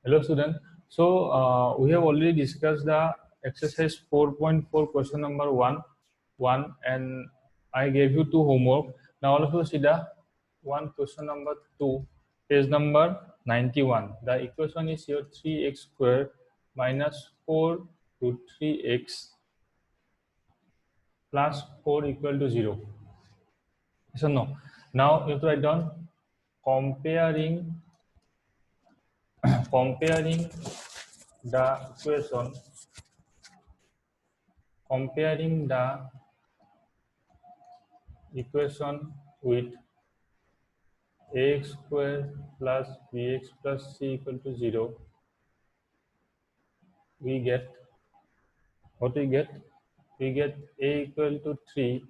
Hello student. So we have already discussed the exercise 4.4 question number 1 and I gave you 2 homework. Now all of you see the one question number 2, page number 91. The equation is here 3x squared minus 4 root 3x plus 4 equal to 0. Yes or no? Now you have to write down comparing the equation, with ax square plus bx plus c equal to 0, we get what we get? We get a equal to 3,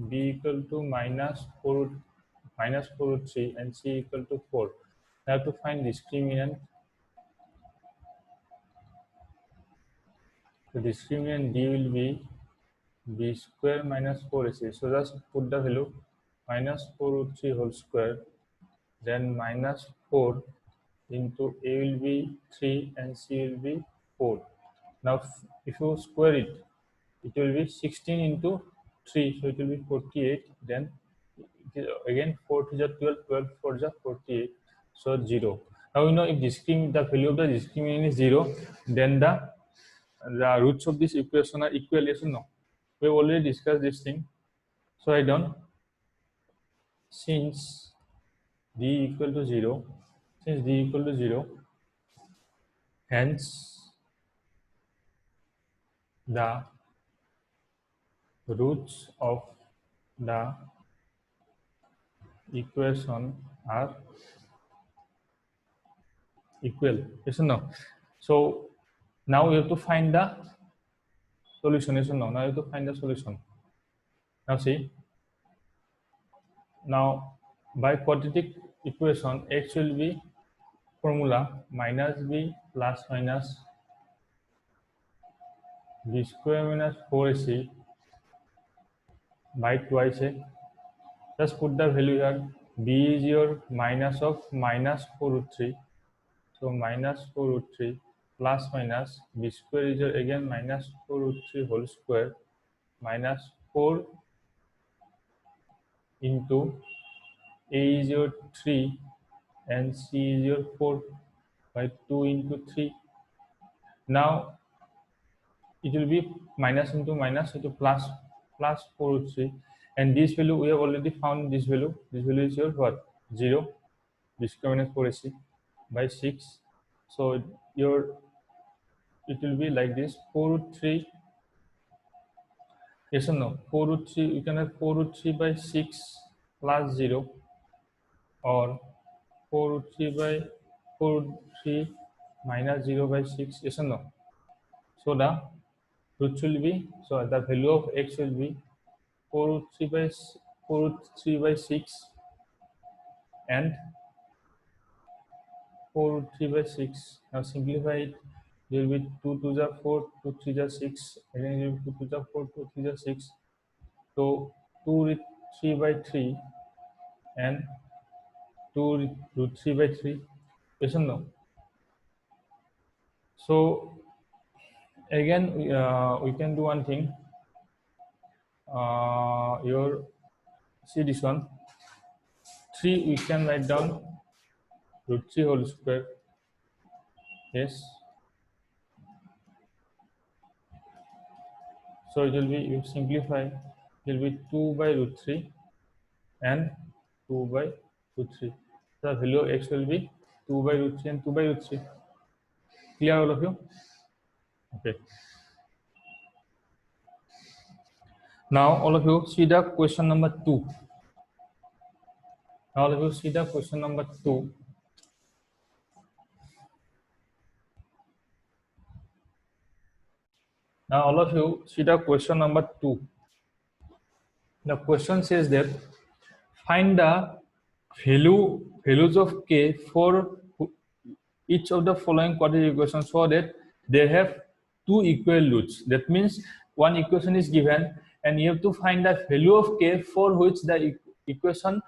b equal to minus 4 root 3 and c equal to 4. Now to find discriminant. The discriminant d will be b square minus 4ac. So just put the value minus 4 root 3 whole square, then minus 4 into a will be 3 and c will be 4. Now if you square it, it will be 16 into 3, so it will be 48. Then it is again 4 to the 12, 12 for the 48, so 0. Now you know if the value of the discriminant is 0, then the roots of this equation are equal. Yes or no? We have already discussed this thing. So I done, since d equal to 0, hence the roots of the equation are equal. Yes or no? So now we have to find the solution. Yes or no? Now you have to find the solution. Now see, now by quadratic equation, x will be formula minus b plus minus b square minus 4ac by twice a. Just put the value here. B is your minus of minus 4 root 3. So minus 4 root 3 plus minus b square is your again minus 4 root 3 whole square minus 4 into a is your 3 and c is your 4 by 2 into 3. Now it will be minus into minus into plus 4 root 3, and this value we have already found. This value is your what? 0. B square minus 4ac by 6. So it will be like this, 4 root 3. Yes or no? 4 root 3, you can have 4 root 3 by 6 plus 0, or 4 root 3 minus 0 by 6. Yes or no? So the roots will be, so the value of x will be 4 root 3 by 6 and 4 root 3 by 6. Now simplify it. There will be 2 to the 4, 2 3 the 6. Again there will be 2 to the 4, 2 3 the 6. So 2 root 3 by 3 and 2 root 3 by 3. Yes or no? So again we can do one thing. See this one, 3 we can write down root 3 whole square. Yes. So it will be, you simplify, it will be 2 by root 3 and 2 by root 3. The value of x will be 2 by root 3 and 2 by root 3. Clear all of you? Okay. Now all of you see the question number 2. Now all of you see the question number 2. Now all of you see the question number 2. The question says that find the values of k for each of the following quadratic equations so that they have 2 equal roots. That means one equation is given and you have to find the value of k for which the equation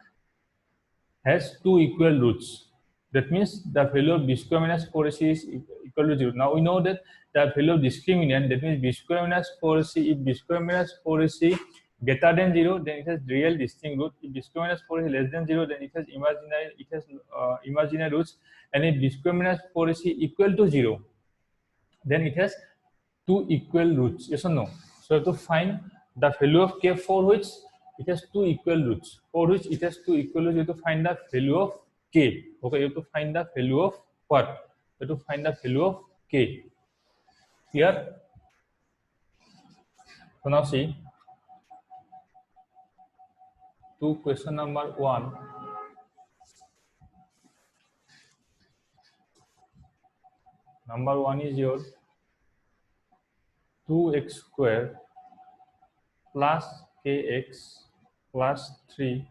has 2 equal roots. That means the value of b square minus 4ac is equal to 0. Now we know that the value of discriminant, that means b square minus 4ac, if b square minus 4ac greater than 0, then it has real distinct root. If b square minus 4 is less than 0, then it has imaginary roots. And if b square minus 4ac equal to 0, then it has two equal roots. Yes or no? So to find the value of k for which it has two equal roots, for which it has two equal roots, you have to find the value of k. Okay, you have to find the value of what? You have to find the value of k. Here, so now see to question number 1. Number 1 is your 2x square plus kx plus 3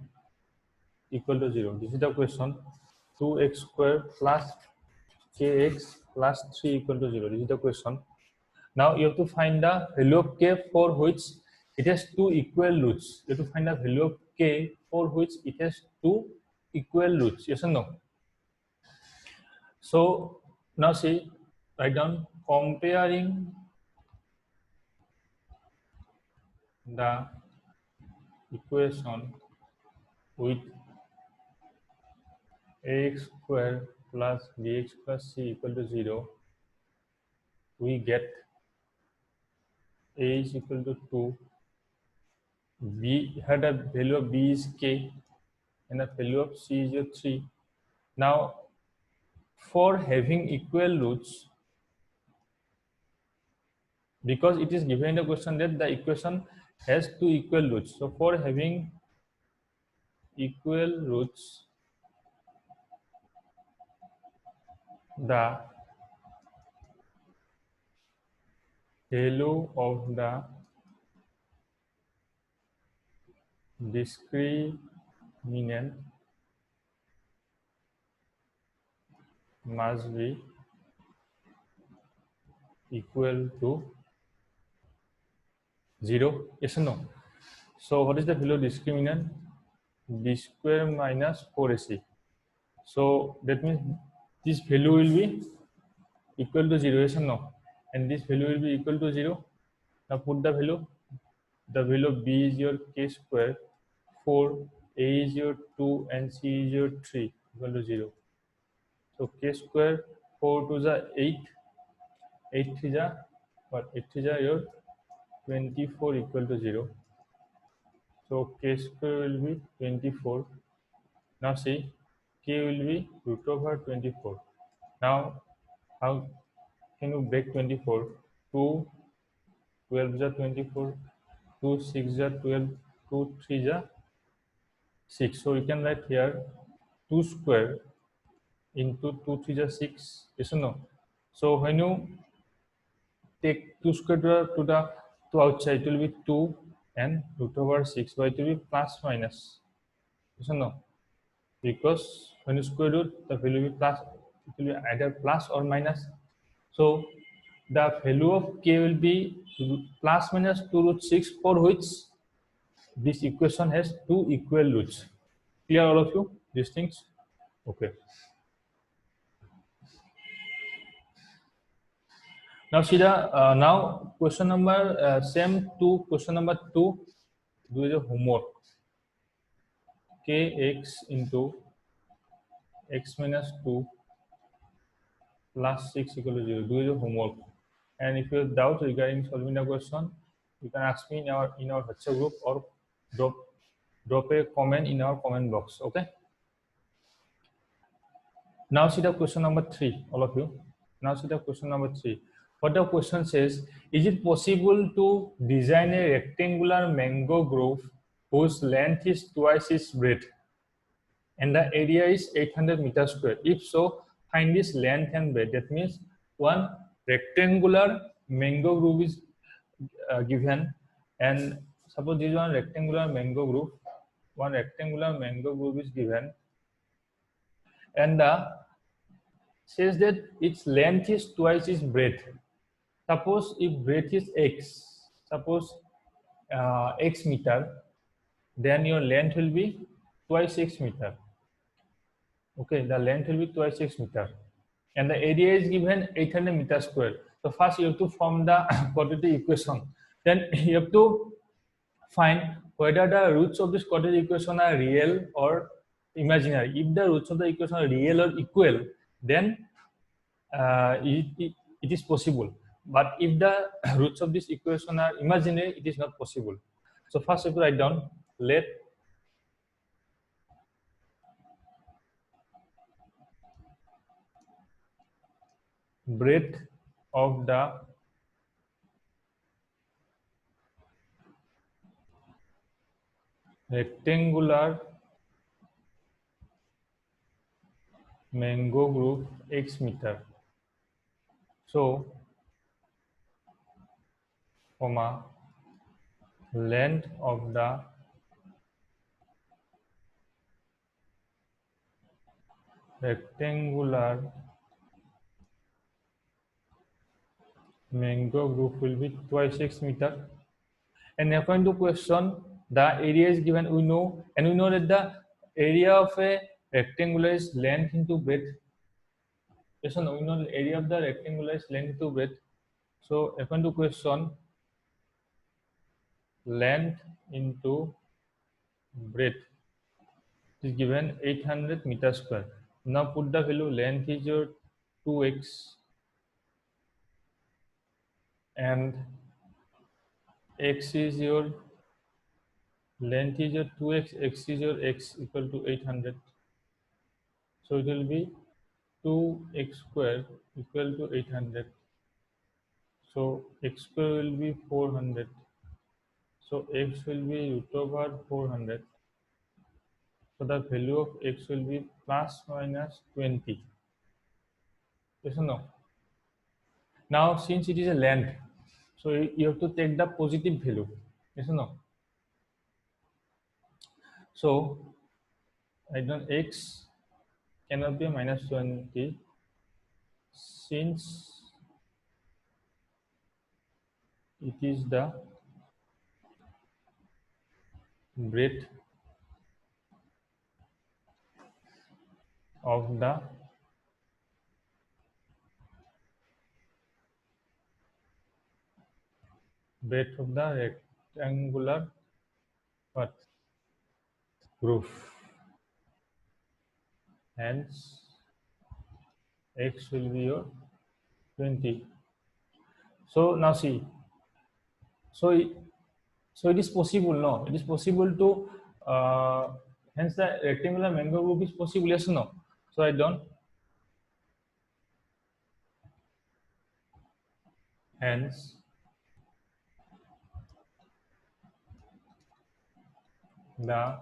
equal to 0. This is the question. 2x square plus kx plus 3 equal to 0. This is the question. Now you have to find the value of k for which it has two equal roots. You have to find the value of k for which it has two equal roots. Yes or no? So now see, write down comparing the equation with ax square plus bx plus c equal to 0. We get a is equal to 2. B had a value of b is k and the value of c is your 3. Now for having equal roots, because it is given in the question that the equation has two equal roots, so for having equal roots, the value of the discriminant must be equal to 0. Yes or no? So what is the value of discriminant? B square minus 4ac. So that means this value will be equal to 0. Yes or no? And this value will be equal to 0. Now put the value. The value of b is your k square, 4, a is your 2, and c is your 3 equal to 0. So k square 4 to the 8, 8 3 ja what? 8 3 ja your 24 equal to 0. So k square will be 24. Now see, k will be root over 24. Now how can you break 24? 2 12 ja 24, 2 6 ja 12, 2 3 ja 6. So you can write here 2 square into 2 3 ja 6. Yes or no? So when you take 2 square to the outside, it will be 2 and root over 6. But it will be plus minus. Yes or no? Because when you square root, the value will be plus. It will be either plus or minus. So the value of k will be plus minus 2 root 6, for which this equation has two equal roots. Clear all of you these things? Okay. Now see the now question number same to question number 2. Do the homework. Kx into x minus 2 plus 6 equal to 0. Do your homework. And if you have doubt regarding solving the question, you can ask me in our WhatsApp group or drop a comment in our comment box. Okay. Now see the question number 3, all of you. Now see the question number 3. What the question says: is it possible to design a rectangular mango grove whose length is twice its breadth and the area is 800 meters square? If so, find this length and breadth. That means one rectangular mango grove is given, and suppose this one rectangular mango grove, is given, and says that its length is twice its breadth. Suppose if breadth is x, suppose x meter, then your length will be twice x meter. Okay, the length will be twice 6 meter, and the area is given 800 meters square. So first you have to form the quadratic equation. Then you have to find whether the roots of this quadratic equation are real or imaginary. If the roots of the equation are real or equal, then it is possible. But if the roots of this equation are imaginary, it is not possible. So first you have to write down, let breadth of the rectangular mango group x meter. So, comma, length of the rectangular mango group will be twice 6 meter. And according to question, the area is given, we know, and we know that the area of a rectangular is length into breadth. Yes or no? We know the area of the rectangular is length into breadth. So according to question, length into breadth is given 800 meters square. Now put the value, length is your 2x and x is your length is your 2x, x is your x equal to 800. So it will be 2x square equal to 800. So x square will be 400. So x will be root over 400. So the value of x will be plus minus 20. Yes or no? Now since it is a length, so you have to take the positive value. Yes or no? So I don't x cannot be minus 20 since it is the breadth of the rectangular what? Group. Hence x will be your 20. So now see, so it is possible, no? It is possible to hence the rectangular mango group is possible, yes or no? So I don't, hence the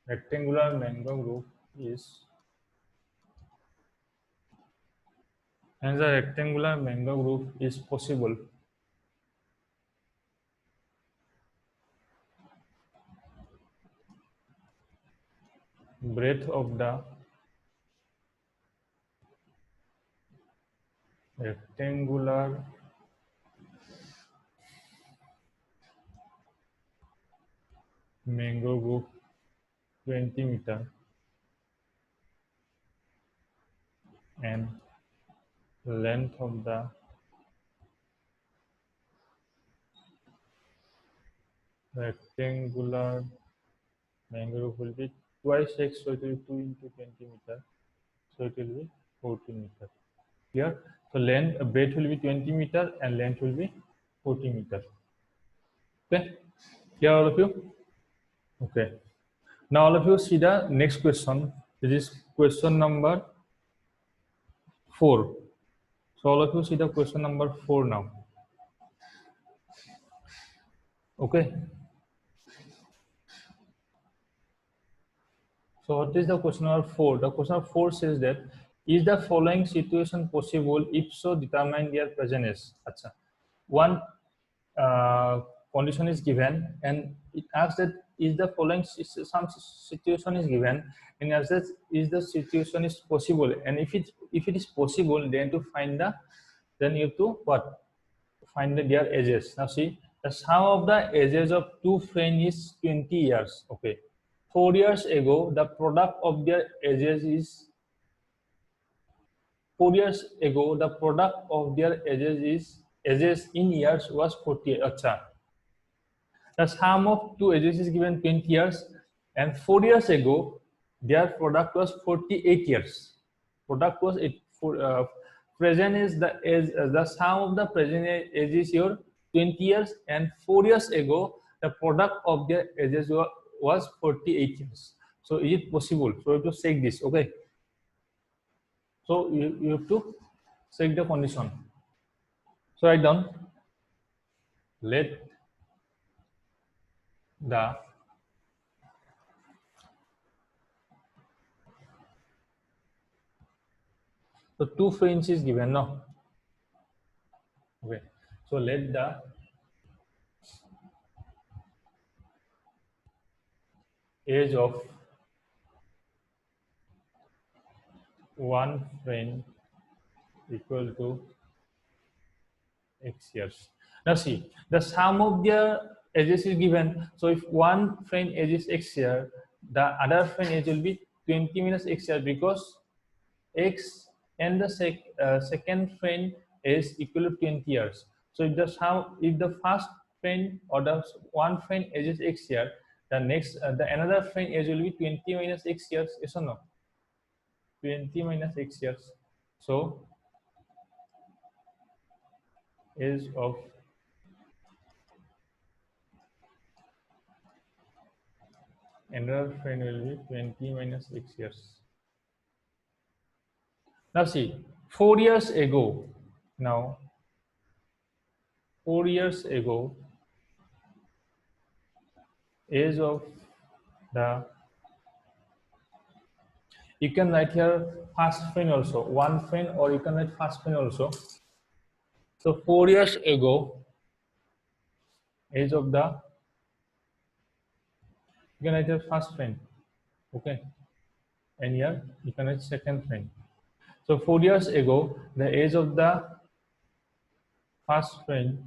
rectangular mango group is possible. Breadth of the rectangular mango group 20 meter and length of the rectangular mango group will be twice x, so it will be 2 into 20 meter, so it will be 40 meter. Here, so length breadth will be 20 meter and length will be 40 meter. Okay, here all of you. Okay, now all of you see the next question. This is question number 4. So all of you see the question number 4 now. Okay. So what is the question number 4? The question number 4 says that, is the following situation possible? If so, determine their presence. Achha. One condition is given and it asks that, is the following some situation is given and asks that, is the situation is possible, and if it is possible, then to find the, then you have to what? Find their edges. Now see, The sum of the ages of two friends is 20 years. Okay. 4 years ago, the product of their ages is 4 years ago, the product of their ages in years was 40. Acha. The sum of two ages is given 20 years, and 4 years ago, their product was 48 years. Product was present is the age, the sum of the present age is your 20 years, and 4 years ago, the product of their ages was 48 years. So is it possible? So you have to check this, okay? So you have to check the condition. So write down, let the two friends is given, no? Okay. So let the age of one friend equal to x years. Now see, the sum of their ages is given. So if one friend age is x year, the other friend age will be 20 minus x year, because x and the second friend is equal to 20 years. So if the first friend or the one friend age is x year, the next the another friend age will be 20 minus x years. Yes or no? 20 minus x years. So age of another friend will be 20 minus x years. Now see, 4 years ago, now 4 years ago, age of the, you can write here first friend also, one friend, or you can write first friend also. So 4 years ago, age of the, you can write here first friend, okay, and here you can write second friend. So 4 years ago, the age of the first friend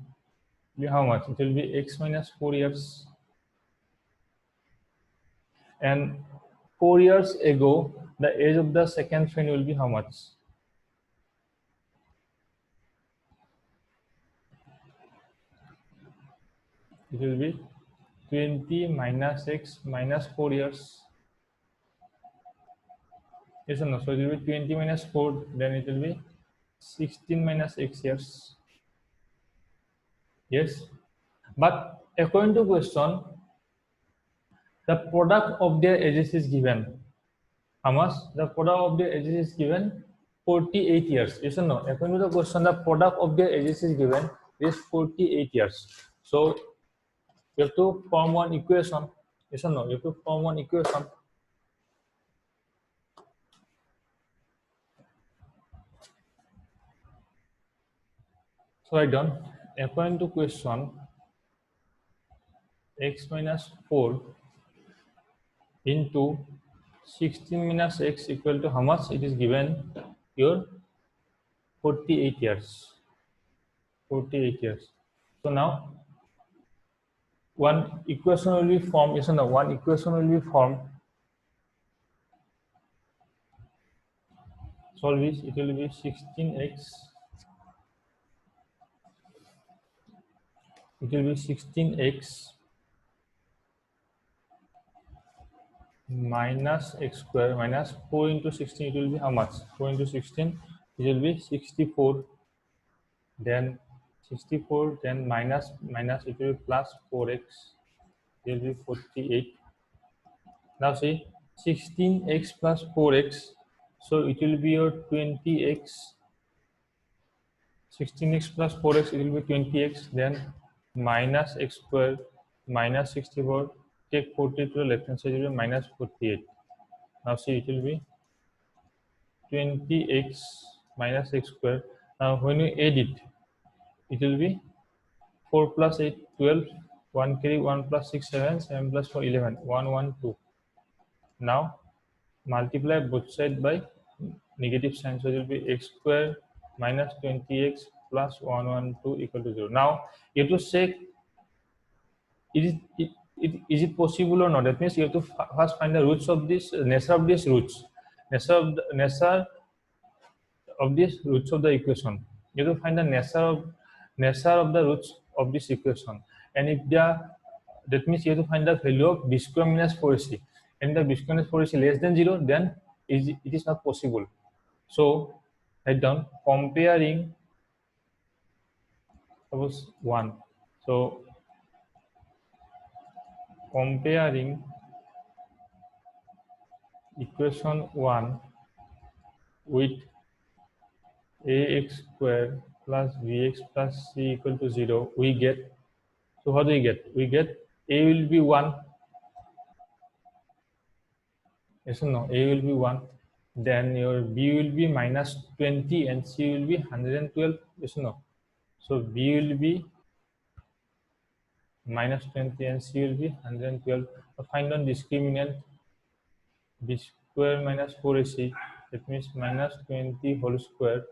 will be how much? It will be x minus 4 years. And 4 years ago, the age of the second friend will be how much? It will be 20 minus x minus 4 years. Yes or no? So it will be 20 minus 4, then it will be 16 minus x years. Yes. But according to question, the product of their ages is given. How much? The product of their ages is given 48 years. Yes or no? According to the question, the product of their ages is given is 48 years. So you have to form one equation. Yes or no? You have to form one equation. So I done. According to question, x minus 4 into 16 minus x equal to how much? It is given your 48 years. 48 years. So now one equation will be formed. Yes or no? One equation will be formed. Solve this. It will be 16x. It will be 16x minus x square minus 4 into 16. It will be how much? 4 into 16. It will be 64. Then 64. Then minus it will be plus 4x. It will be 48. Now see, 16x plus 4x. So it will be your 20x. 16x plus 4x, it will be 20x. Then minus x square minus 64. Take 40 to the left hand side, it will be minus 48. Now see, it will be 20x minus x square. Now when you add it, it will be 4 plus 8, 12. 1 carry 1 plus 6, 7. 7 plus 4, 11. 1, 1, 2. Now multiply both sides by negative sign. So it will be x square minus 20x plus 112 equal to 0. Now you have to check Is it possible or not? That means you have to first find the roots of this nature of these roots, nature of these roots of the equation. You have to find the nature of the roots of this equation, and if they are, that means you have to find the value of b square minus 4ac, and the b square minus 4ac less than 0, then it is not possible. So write down comparing, suppose 1. So comparing equation 1 with ax square plus bx plus c equal to 0, we get, so what do we get? We get a will be 1. Yes or no? A will be 1. Then your b will be minus 20 and c will be 112. Yes or no? So b will be minus 20 and c will be 112. So find on discriminant b square minus 4ac, that means minus 20 whole square,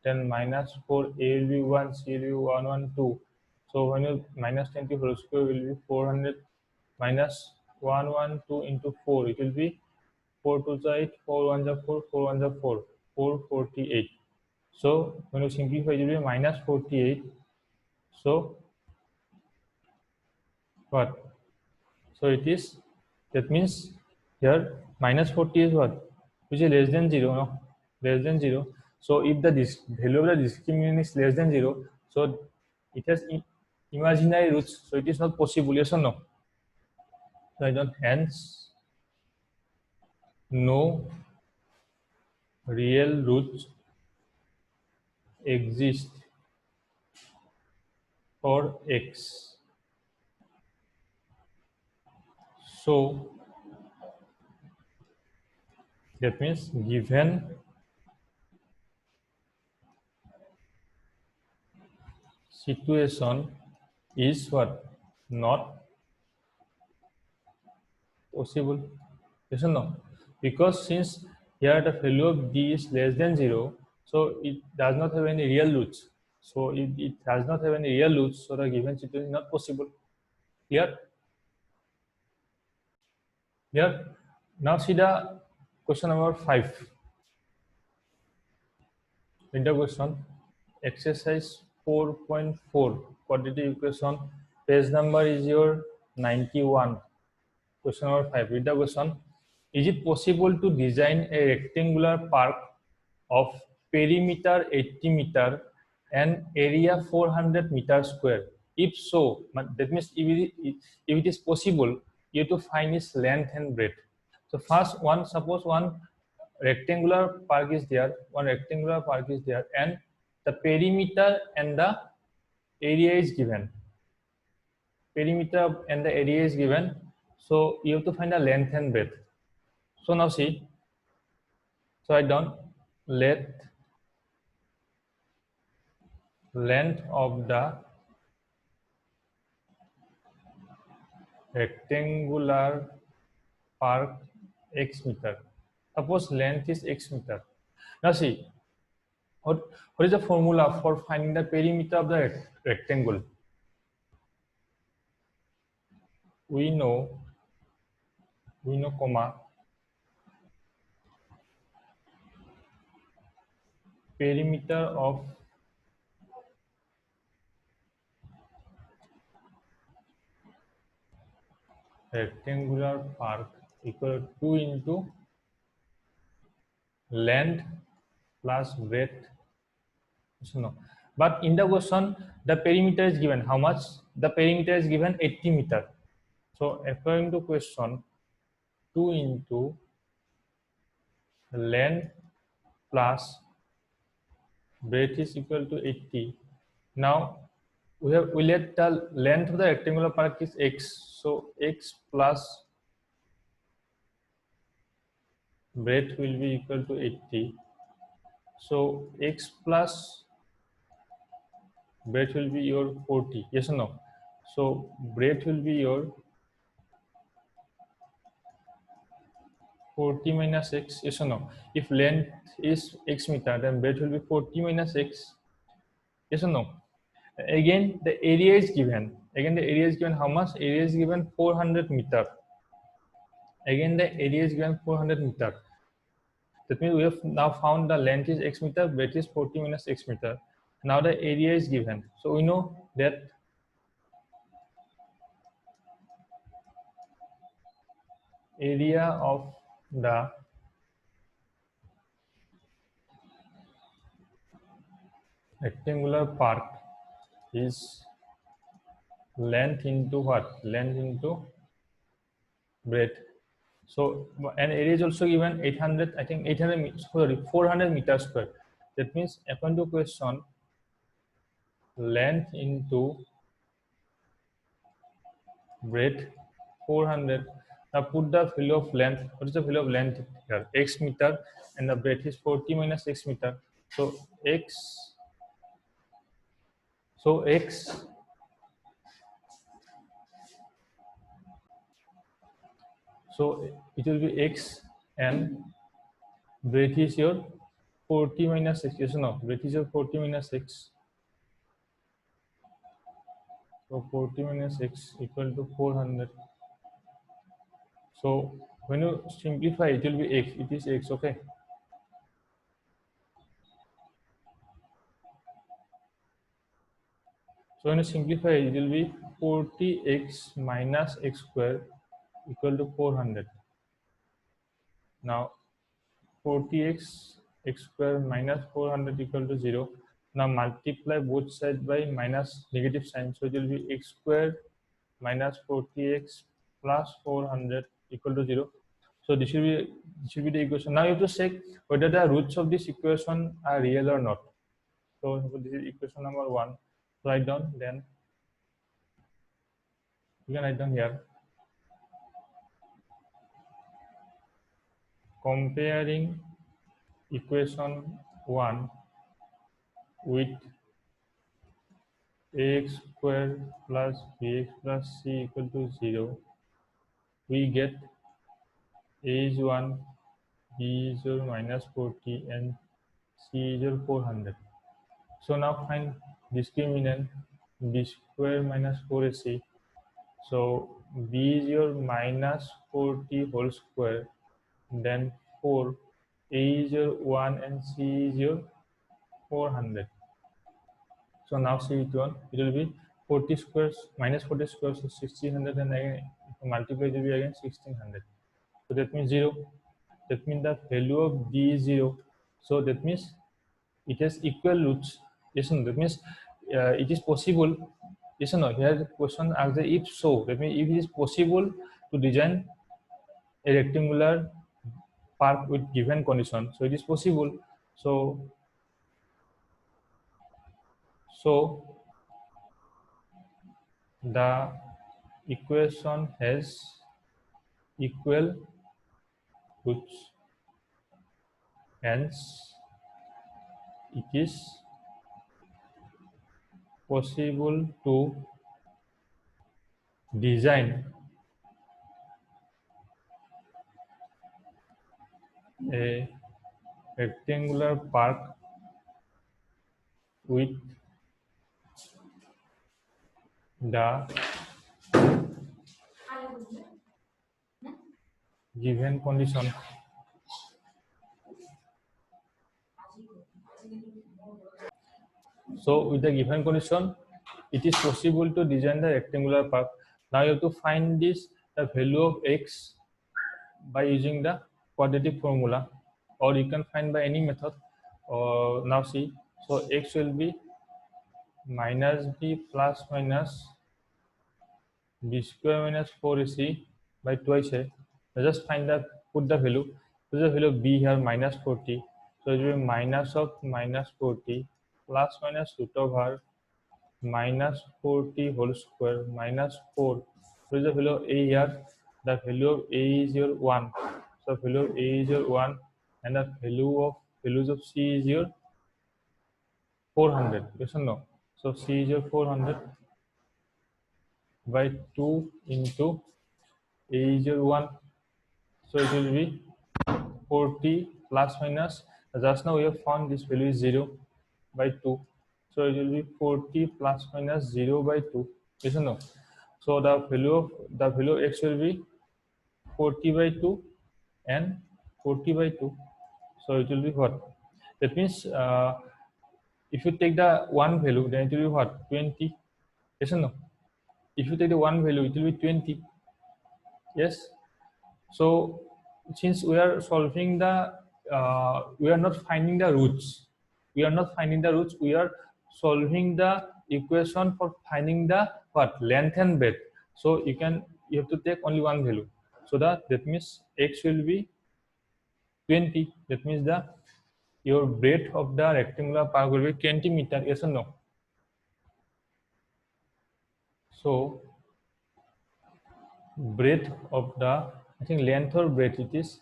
then minus 4, a will be 1, c will be 112. So when you minus 20 whole square will be 400 minus 112 into 4, it will be 4 to the 8, 4 1 the 4, 4 1 the 4, 448. So when you simplify, it will be minus 48. So what? So it is, that means here minus 40 is what? Which is less than 0, no? Less than 0. So if the value of the discriminant is less than 0, so it has imaginary roots, so it is not possible. Yes or no? So I don't, hence no real roots exist for x. So that means given situation is what? Not possible. Yes or no? Because since here the value of d is less than 0, so it does not have any real roots. So it does not have any real roots, so the given situation is not possible. Here. Here. Now see the question number 5. In the question, exercise 4.4, quadratic equation, page number is your 91. Question number 5. Read the question. Is it possible to design a rectangular park of perimeter 80 meter and area 400 meter square? If so, that means if it is possible, you have to find its length and breadth. So first one, suppose one rectangular park is there, and the perimeter and the area is given. Perimeter and the area is given. So you have to find the length and breadth. So now see. So I done, let length of the rectangular park x meter. Suppose length is x meter. Now see, what is the formula for finding the perimeter of the rectangle? We know, comma, perimeter of rectangular park equal to 2 into length plus breadth. So no. But in the question, the perimeter is given. How much? The perimeter is given 80 meter. So according to question, 2 into length plus breadth is equal to 80. Now we let the length of the rectangular park is x. So x plus breadth will be equal to 80. So x plus breadth will be your 40. Yes or no? So breadth will be your 40 minus x. Yes or no? If length is x meter, then breadth will be 40 minus x. Yes or no? Again, the area is given. Again, the area is given how much? Area is given 400 meter. Again, the area is given 400 meter. That means we have now found the length is x meter, breadth is 40 minus x meter. Now the area is given. So we know that area of the rectangular park is length into what? Length into breadth. So and area is also given 800, I think 400 meters square. That means according to question, length into breadth 400. Now put the value of length. What is the value of length here? X meter, and the breadth is 40 minus x meter. So x. So x. So it will be x, and breadth is your 40 minus x. Yes or no? Breadth is your 40 minus x. So 40 minus x equal to 400. So when you simplify, it will be x. It is x, okay? So when you simplify, it will be 40x minus x square equal to 400. Now 40x x square minus 400 equal to 0. Now multiply both sides by minus negative sign. So it will be x square minus 40x plus 400 equal to 0. So this should be the equation. Now you have to check whether the roots of this equation are real or not. So this is equation number 1. Write down, then you can write down here. Comparing equation 1 with ax square plus bx plus c equal to 0, we get a is 1, b is 0 minus 40, and c is 0 400. So now find discriminant b square minus 4ac. So b is your minus 40 whole square, then 4, a is your 1, and c is your 400. So now see it one, it will be 40 squares minus 40 squares, so 1600, and again multiply it will be again 1600. So that means 0. That means the value of b is 0. So that means it has equal roots. Yes, no? That means it is possible. Yes or no? Here the question asks the if so. That means if it is possible to design a rectangular park with given condition. So it is possible. So the equation has equal roots, hence it is possible to design a rectangular park with the given condition. So with the given condition, it is possible to design the rectangular park. Now you have to find the value of x by using the quadratic formula, or you can find by any method. Now see, so x will be minus b plus minus b square minus 4ac by twice a. Just find the put the value. Put the value of b here minus 40. So it will be minus of minus 40 plus minus root over minus 40 whole square minus 4. So is the value of a here. The value of a is your 1. So value of a is your 1, and the values of c is your 400. Yes or no? So c is your 400 by 2 into a is your 1. So it will be 40 plus minus. Just now we have found this value is 0 by 2. So it will be 40 plus minus 0 by 2. Yes or no? So the value of x will be 40/2 and 40/2. So it will be what? That means if you take the one value, then it will be what? 20. Yes or no? If you take the one value, it will be 20. Yes. So since we are solving the, we are not finding the roots. We are not finding the roots. We are solving the equation for finding the what? Length and breadth. So you have to take only one value. So that means x will be 20. That means your breadth of the rectangular park will be 20 meters. Yes or no? So breadth of the, I think length or breadth it is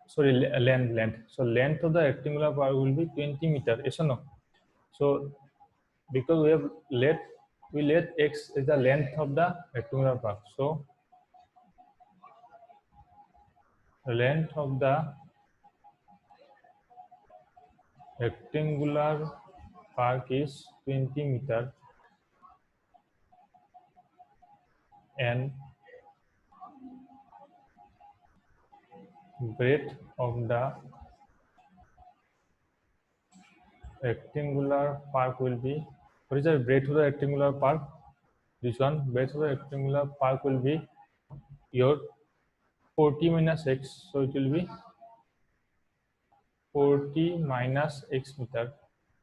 sorry, length. So length of the rectangular park will be 20 meters. Yes or no? So because we let x is the length of the rectangular park. So the length of the rectangular park is 20 meters and breadth of the rectangular park will be, what is the breadth of the rectangular park? This one, breadth of the rectangular park will be your 40 minus x. So it will be 40 minus x meter.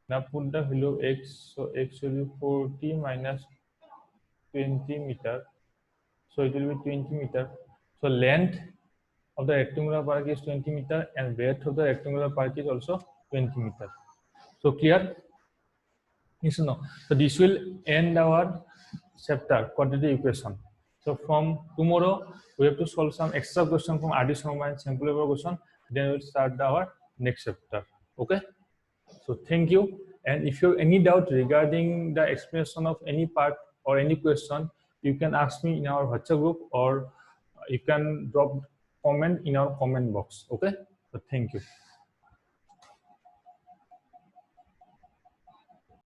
Now put the value of x. So x will be 40 minus 20 meter. So it will be 20 meter. So length of the rectangular park is 20 meter and breadth of the rectangular park is also 20 meter. So clear? Yes or no? So this will end our chapter quadratic equation. So from tomorrow we have to solve some extra question from addition and sample paper question. Then we'll start our next chapter. Okay. So thank you. And if you have any doubt regarding the explanation of any part or any question, you can ask me in our WhatsApp group or you can drop comment in our comment box. Okay. So thank you.